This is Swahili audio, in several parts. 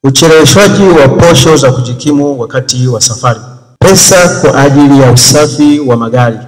ucheleweshwaji wa posho za kujikimu wakati wa safari, pesa kwa ajili ya usafi wa magari,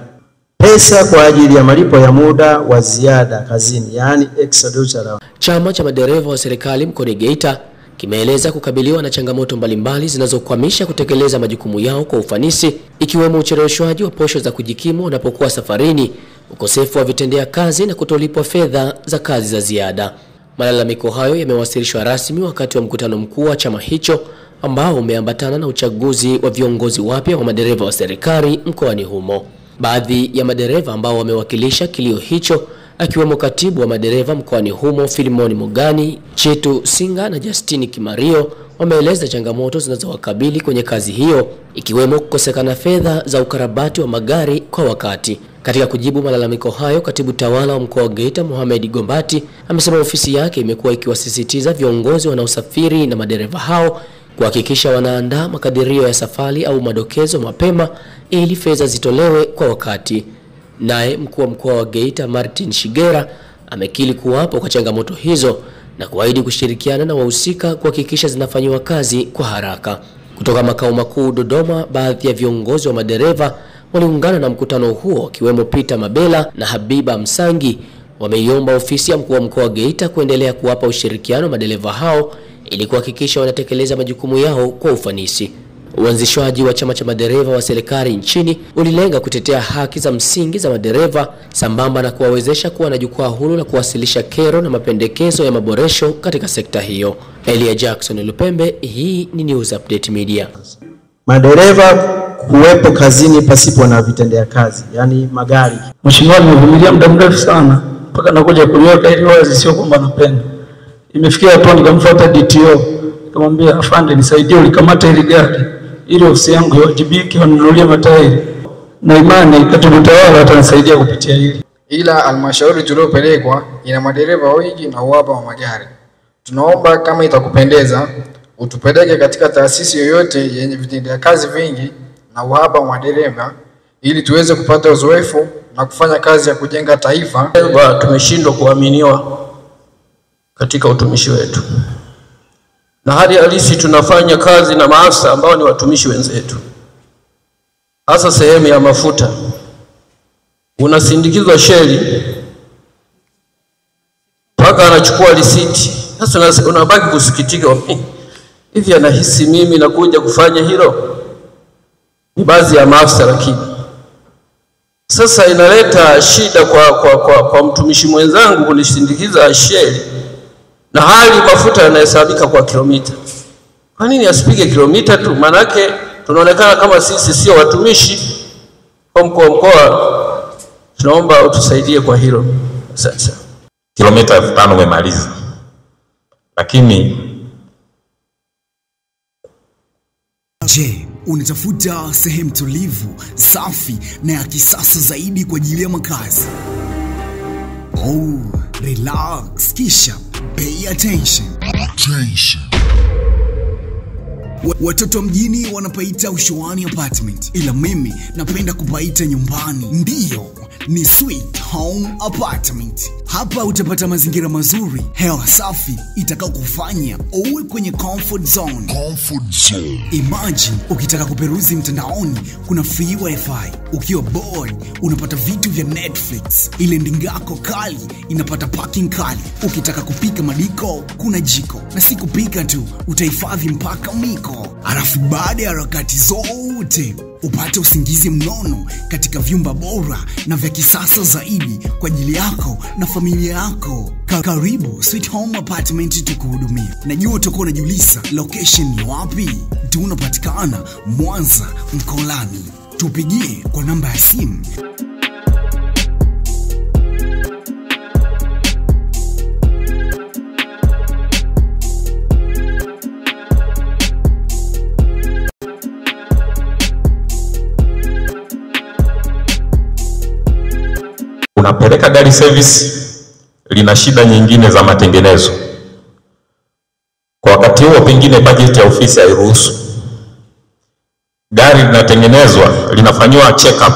pesa kwa ajili ya malipo ya muda wa ziada kazini, yani extra duty allowance. Chama cha madereva wa serikali mkoani Geita kimeeleza kukabiliwa na changamoto mbalimbali zinazokwamisha kutekeleza majukumu yao kwa ufanisi, ikiwemo ucheleweshwaji wa posho za kujikimu wanapokuwa safarini, ukosefu wa vitendea kazi na kutolipwa fedha za kazi za ziada. Malalamiko hayo yamewasilishwa rasmi wakati wa mkutano mkuu wa chama hicho ambao umeambatana na uchaguzi wa viongozi wapya wa madereva wa serikali mkoani humo. Baadhi ya madereva ambao wamewakilisha kilio hicho akiwemo katibu wa madereva mkoani humo Filimoni Mugani, Chetu Singa na Justini Kimario wameeleza changamoto zinazowakabili kwenye kazi hiyo, ikiwemo kukosekana fedha za ukarabati wa magari kwa wakati. Katika kujibu malalamiko hayo, katibu tawala wa mkoa wa Geita Mohamed Gombati amesema ofisi yake imekuwa ikiwasisitiza viongozi wanaosafiri na madereva hao kuhakikisha wanaandaa makadirio ya safari au madokezo mapema ili fedha zitolewe kwa wakati. Naye mkuu wa mkoa wa Geita Martin Shigera amekiri kuwapo kwa changamoto hizo na kuahidi kushirikiana na wahusika kuhakikisha zinafanywa kazi kwa haraka. Kutoka makao makuu Dodoma, baadhi ya viongozi wa madereva waliungana na mkutano huo akiwemo Peter Mabela na Habiba Msangi. Wameiomba ofisi ya mkuu wa mkoa wa Geita kuendelea kuwapa ushirikiano madereva hao ili kuhakikisha wanatekeleza majukumu yao kwa ufanisi. Uanzishwaji wa chama cha madereva wa serikali nchini ulilenga kutetea haki za msingi za madereva sambamba na kuwawezesha kuwa na jukwaa huru la kuwasilisha kero na mapendekezo ya maboresho katika sekta hiyo. Elia Jackson Lupembe, hii ni News Update Media. Madereva kuwepo kazini pasipo na vitendea kazi, yani magari. Mheshimiwa, nimevumilia muda mrefu sana mpaka nakuja kuliweka ili wazi, sio kwamba napenda. Imefikia hapo nikamfuata DTO, nikamwambia afande nisaidie ulikamata ile gari ili ofisi yangu iwajibike wanunulie matairi, na imani katibu tawala atanisaidia kupitia hili. Ila halmashauri tuliopelekwa ina madereva wengi na uhaba wa magari. Tunaomba kama itakupendeza utupeleke katika taasisi yoyote yenye vitendea kazi vingi na uhaba wa madereva ili tuweze kupata uzoefu na kufanya kazi ya kujenga taifa. Tumeshindwa kuaminiwa katika utumishi wetu, na hali halisi tunafanya kazi na maafisa ambao ni watumishi wenzetu, hasa sehemu ya mafuta. Unasindikizwa sheli mpaka anachukua risiti. Sasa unabaki kusikitika, hivi anahisi mimi nakuja kufanya hilo? Ni baadhi ya maafisa, lakini sasa inaleta shida kwa mtumishi mwenzangu kunisindikiza sheli na hali mafuta yanahesabika kwa kilomita. Kwa nini asipige kilomita tu? Maana yake tunaonekana kama sisi sio watumishi. Kwa mkoa tunaomba utusaidie kwa hilo. Sasa kilomita 5,000 umemaliza, lakini je, unatafuta sehemu tulivu, safi na ya kisasa zaidi kwa ajili ya makazi? Oh, relax, kisha pay attention. Watoto mjini wanapaita Ushuani Apartment, ila mimi napenda kupaita nyumbani. Ndiyo, ni Sweet Home Apartment. Hapa utapata mazingira mazuri, hewa safi itakao kufanya uwe kwenye comfort zone. Imagine ukitaka kuperuzi mtandaoni kuna free wifi, ukiwa bored unapata vitu vya Netflix, ile ndingako kali inapata parking kali, ukitaka kupika madiko kuna jiko, na si kupika tu, utahifadhi mpaka miko. Halafu baada ya harakati zote upate usingizi mnono katika vyumba bora na vya kisasa zaidi kwa ajili yako na familia yako. Karibu Sweet Home Apartment tukuhudumia. Najua utakuwa unajiuliza location ni wapi? Tunapatikana Mwanza Mkolani. Tupigie kwa namba ya simu unapeleka gari service, lina shida nyingine za matengenezo. Kwa wakati huo pengine budget ya ofisi hairuhusu. Gari linatengenezwa, linafanywa check up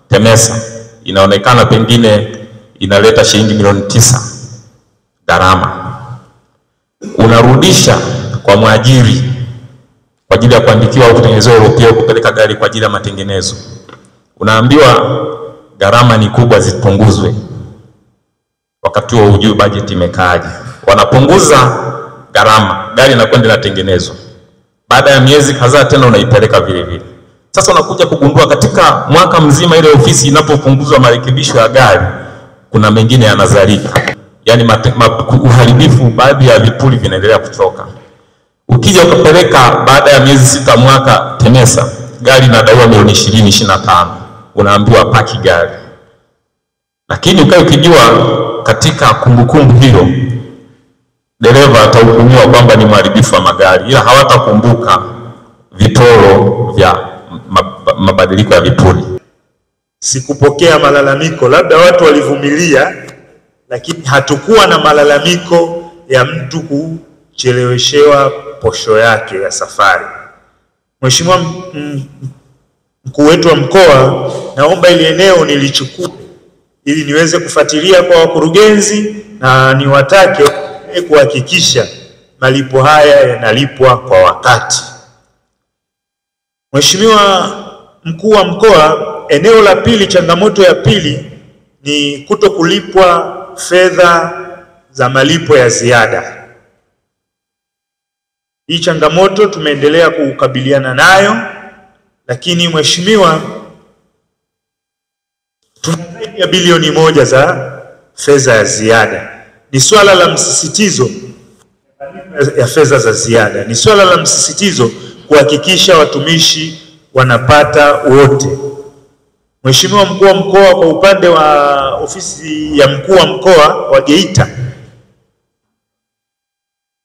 TEMESA, inaonekana pengine inaleta shilingi milioni 9 gharama. Unarudisha kwa mwajiri kwa ajili ya kuandikiwa au kutengenezewa europeo kupeleka gari kwa ajili ya matengenezo. Unaambiwa gharama ni kubwa, zipunguzwe. Wakati huo hujui budget imekaaje. Wanapunguza gharama, gari inakwenda inatengenezwa. Baada ya miezi kadhaa tena unaipeleka vile vile. Sasa unakuja kugundua katika mwaka mzima ile ofisi inapopunguzwa marekebisho ya gari, kuna mengine yanazalika. Yaani uharibifu, baadhi ya vipuri vinaendelea kutoka. Ukija ukapeleka baada ya miezi 6 mwaka TEMESA, gari inadaiwa milioni 20-25. Unaambiwa paki gari. Lakini ukijua katika kumbukumbu hilo dereva atahukumiwa kwamba ni mharibifu wa magari, ila hawatakumbuka viporo vya mabadiliko ya vipuri. Sikupokea malalamiko, labda watu walivumilia, lakini hatukuwa na malalamiko ya mtu kucheleweshewa posho yake ya safari. Mheshimiwa mkuu wetu wa mkoa, naomba ili eneo nilichukue ili niweze kufuatilia kwa wakurugenzi na niwatake kuhakikisha malipo haya yanalipwa kwa wakati. Mheshimiwa mkuu wa mkoa, eneo la pili, changamoto ya pili ni kutokulipwa fedha za malipo ya ziada. Hii changamoto tumeendelea kukabiliana nayo, lakini mheshimiwa, tuna zaidi ya bilioni 1 za fedha ya ziada. Ni swala la msisitizo ya fedha za ziada. Ni swala la msisitizo kuhakikisha watumishi wanapata wote. Mheshimiwa mkuu wa mkoa, kwa upande wa ofisi ya mkuu wa mkoa wa Geita,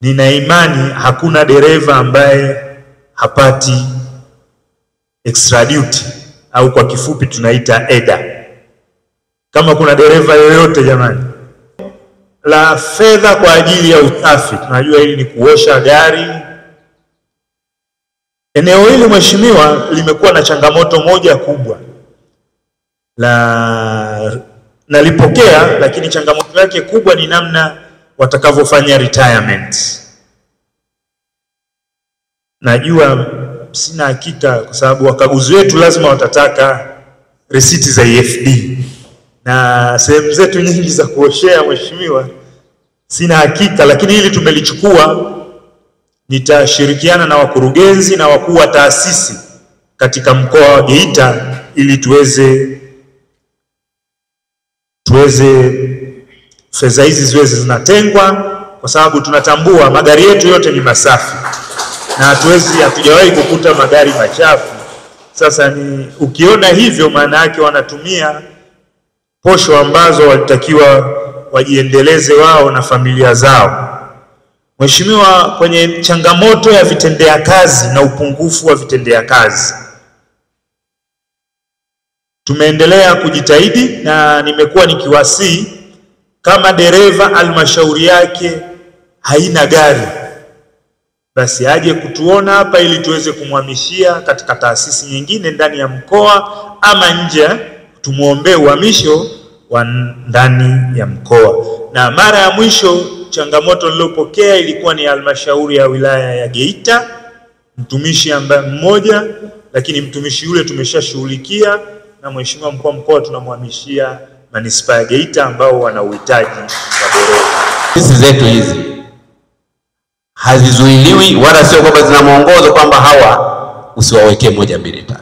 nina imani hakuna dereva ambaye hapati extra duty au kwa kifupi tunaita EDA. Kama kuna dereva yoyote jamani, la fedha kwa ajili ya usafi, tunajua hili ni kuosha gari. Eneo hili mheshimiwa limekuwa na changamoto moja kubwa. Nalipokea, lakini changamoto yake kubwa ni namna watakavyofanya retirement. Najua sina hakika kwa sababu wakaguzi wetu lazima watataka risiti za EFD. Na sehemu zetu nyingi za kuoshea mheshimiwa sina hakika, lakini hili tumelichukua. Nitashirikiana na wakurugenzi na wakuu wa taasisi katika mkoa wa Geita ili tuweze fedha hizi ziweze zinatengwa, kwa sababu tunatambua magari yetu yote ni masafi na hatujawahi kukuta magari machafu. Sasa ni ukiona hivyo, maana yake wanatumia posho ambazo walitakiwa wajiendeleze wao na familia zao. Mheshimiwa, kwenye changamoto ya vitendea kazi na upungufu wa vitendea kazi, tumeendelea kujitahidi na nimekuwa nikiwasihi kama dereva halmashauri yake haina gari, basi aje kutuona hapa ili tuweze kumhamishia katika taasisi nyingine ndani ya mkoa ama nje, tumuombee uhamisho wa ndani ya mkoa. Na mara ya mwisho changamoto niliyopokea ilikuwa ni halmashauri ya wilaya ya Geita, mtumishi ambaye mmoja, lakini mtumishi yule tumeshashughulikia na mheshimiwa mkuu wa mkoa tunamhamishia manispaa ya Geita ambao wana uhitaji wa dereva. Sisi zetu hizi hazizuiliwi wala sio kwamba zinamuongoza kwamba hawa usiwawekee 1 2 3.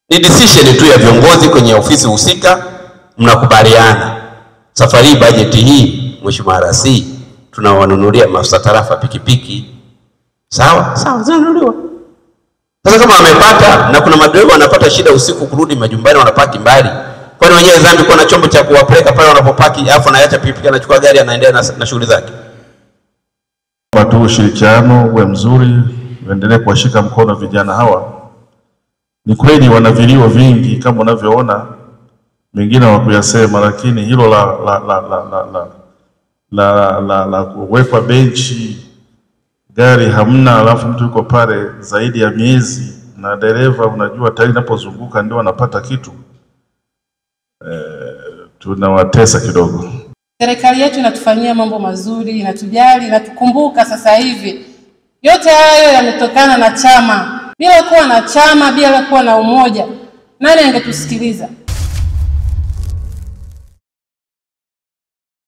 Ni decision tu ya viongozi kwenye ofisi husika, mnakubaliana. Safari bajeti hii mheshimiwa RC tunawanunulia maafisa tarafa pikipiki. Sawa? Sawa, zinanunuliwa. Sasa kama wamepata na kuna madereva wanapata shida usiku kurudi majumbani wanapaki mbali, kwani wenyewe dhambi kwa na chombo cha kuwapeleka pale wanapopaki alafu anaacha pikipiki anachukua gari anaendelea na shughuli zake? Watu ushirikiano uwe mzuri, uendelee kuwashika mkono vijana hawa. Ni kweli wana vilio vingi kama unavyoona, mengine hawakuyasema, lakini hilo la kuwekwa benchi, gari hamna, alafu mtu yuko pale zaidi ya miezi na dereva unajua tayari napozunguka ndio anapata kitu, tunawatesa kidogo. Serikali yetu inatufanyia mambo mazuri, inatujali, inatukumbuka sasa hivi Yote hayo yametokana na chama. Bila kuwa na chama, bila kuwa na umoja, nani angetusikiliza?